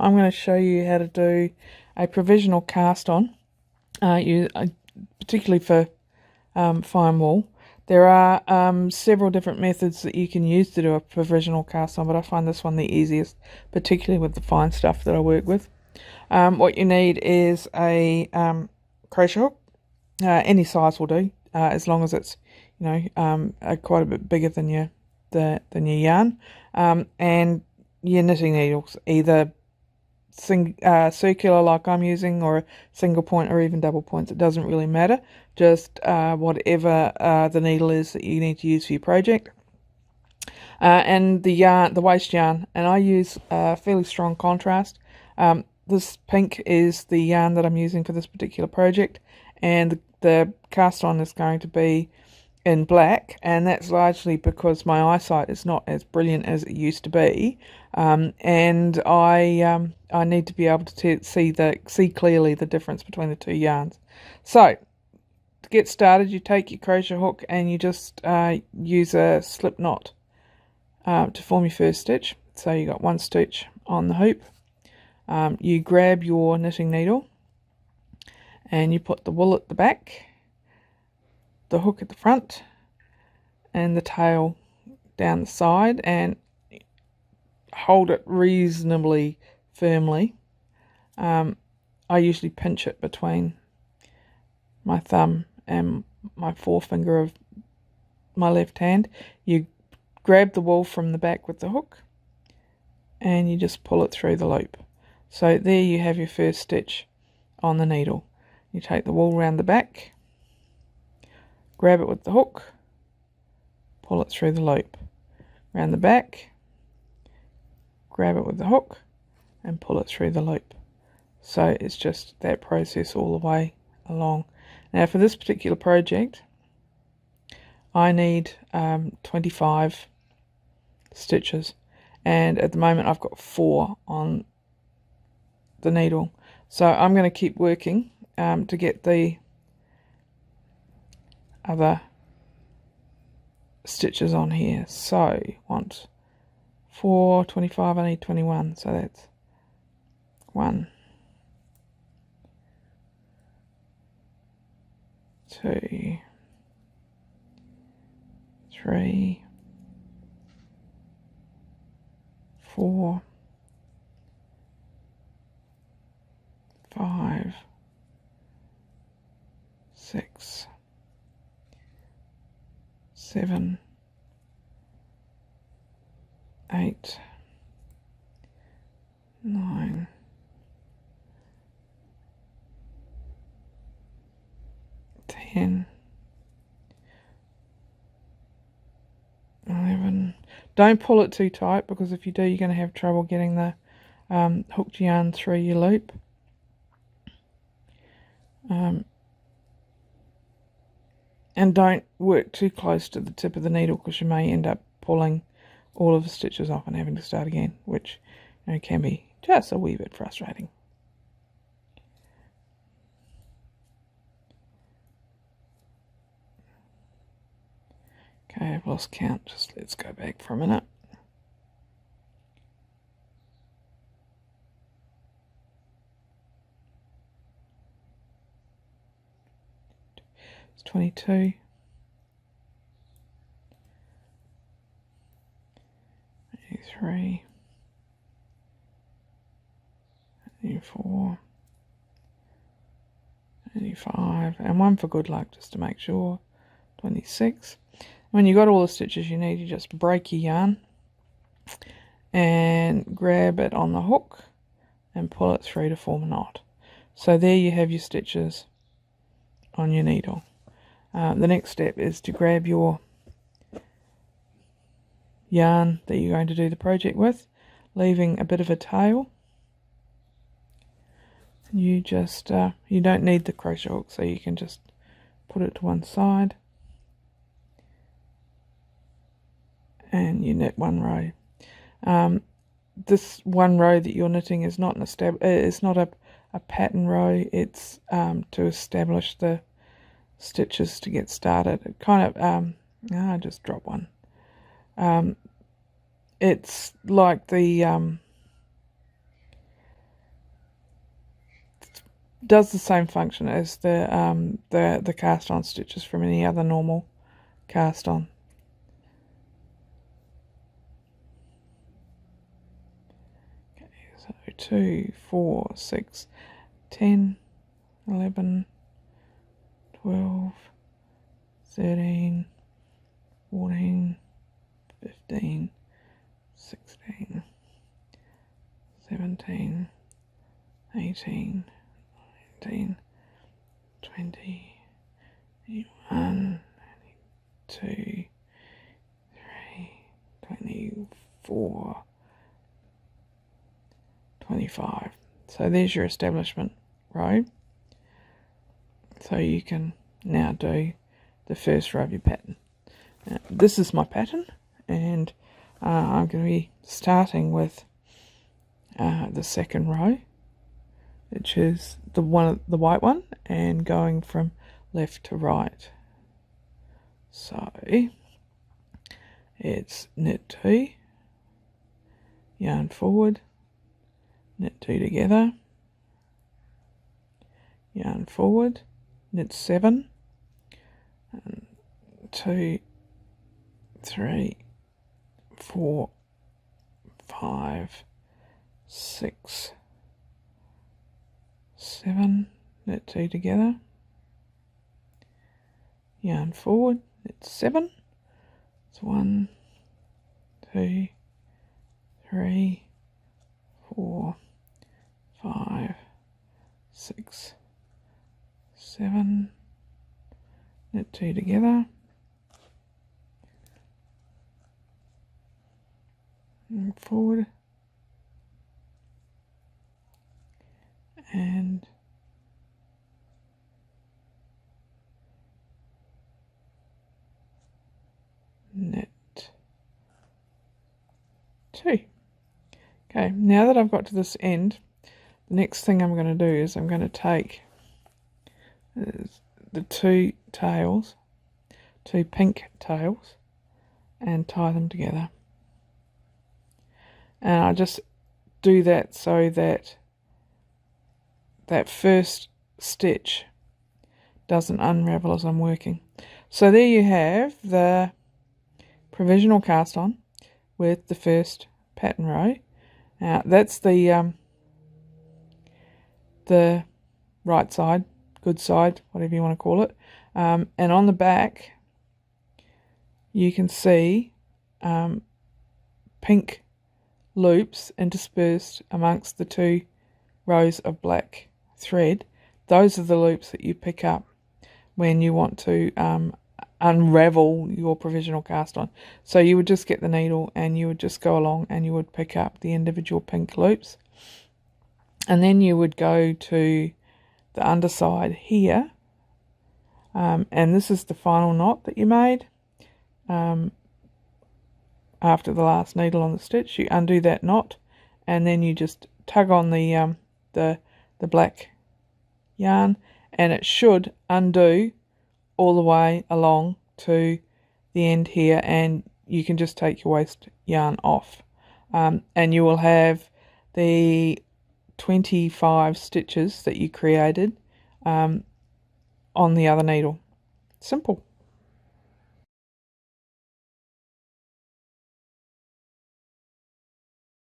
I'm going to show you how to do a provisional cast on, particularly for fine wool. There are several different methods that you can use to do a provisional cast on, but I find this one the easiest, particularly with the fine stuff that I work with. What you need is a crochet hook. Any size will do, as long as it's quite a bit bigger than your yarn, and your knitting needles, either circular like I'm using, or a single point, or even double points. It doesn't really matter, just whatever the needle is that you need to use for your project. And the yarn, the waste yarn, and I use fairly strong contrast. This pink is the yarn that I'm using for this particular project, and the cast on is going to be in black, and that's largely because my eyesight is not as brilliant as it used to be, and I need to be able to see clearly the difference between the two yarns. So to get started, you take your crochet hook and you just use a slip knot to form your first stitch. So you got one stitch on the hoop. You grab your knitting needle and you put the wool at the back, the hook at the front, and the tail down the side, and hold it reasonably firmly. I usually pinch it between my thumb and my forefinger of my left hand. You grab the wool from the back with the hook and you just pull it through the loop. So there you have your first stitch on the needle. You take the wool around the back, grab it with the hook, pull it through the loop, around the back, grab it with the hook and pull it through the loop. So it's just that process all the way along. Now for this particular project I need 25 stitches, and at the moment I've got 4 on the needle, so I'm going to keep working to get the other stitches on here. So want 4, 25, I need 21, so that's 1, 2, 3, 4, 5, 6, 7, 8, 9, 10, 11. Don't pull it too tight, because if you do you're going to have trouble getting the hooked yarn through your loop. And don't work too close to the tip of the needle, because you may end up pulling all of the stitches off and having to start again, which can be just a wee bit frustrating. Okay, I've lost count. Just let's go back for a minute. It's 22. 83. 84. 85. And one for good luck, just to make sure. 26. When you got all the stitches you need, you just break your yarn and grab it on the hook and pull it through to form a knot. So there you have your stitches on your needle. The next step is to grab your yarn that you're going to do the project with, leaving a bit of a tail. You just you don't need the crochet hook, so you can just put it to one side and you knit one row. This one row that you're knitting is not a pattern row. It's to establish the stitches to get started. It kind of I just dropped one. It's like the does the same function as the cast on stitches from any other normal cast on. Okay, so 2, 4, 6, 10, 11, 12, 13, 14, 15, 16, 17, 18, 19, 20, 21, 22, 23, 24, 25. So there's your establishment row. So you can now do the first row of your pattern. Now, this is my pattern, and I'm going to be starting with the second row, which is the white one, and going from left to right. So it's knit 2, yarn forward, knit 2 together, yarn forward, knit 7, and 2, 3, 4, 5, 6, 7, knit 2 together, yarn forward, knit 7, it's 1, 2, 3, 4, 5, 6, 7, knit 2 together, and forward, and knit 2. Okay, now that I've got to this end, the next thing I'm going to do is I'm going to take the two pink tails, and tie them together. And I just do that so that that first stitch doesn't unravel as I'm working. So there you have the provisional cast on with the first pattern row. Now that's the right side, good side, whatever you want to call it. And on the back you can see pink loops interspersed amongst the two rows of black thread. Those are the loops that you pick up when you want to unravel your provisional cast on. So you would just get the needle and you would just go along and you would pick up the individual pink loops, and then you would go to the underside here, and this is the final knot that you made after the last needle on the stitch. You undo that knot, and then you just tug on the black yarn, and it should undo all the way along to the end here, and you can just take your waste yarn off, and you will have the 25 stitches that you created on the other needle. Simple.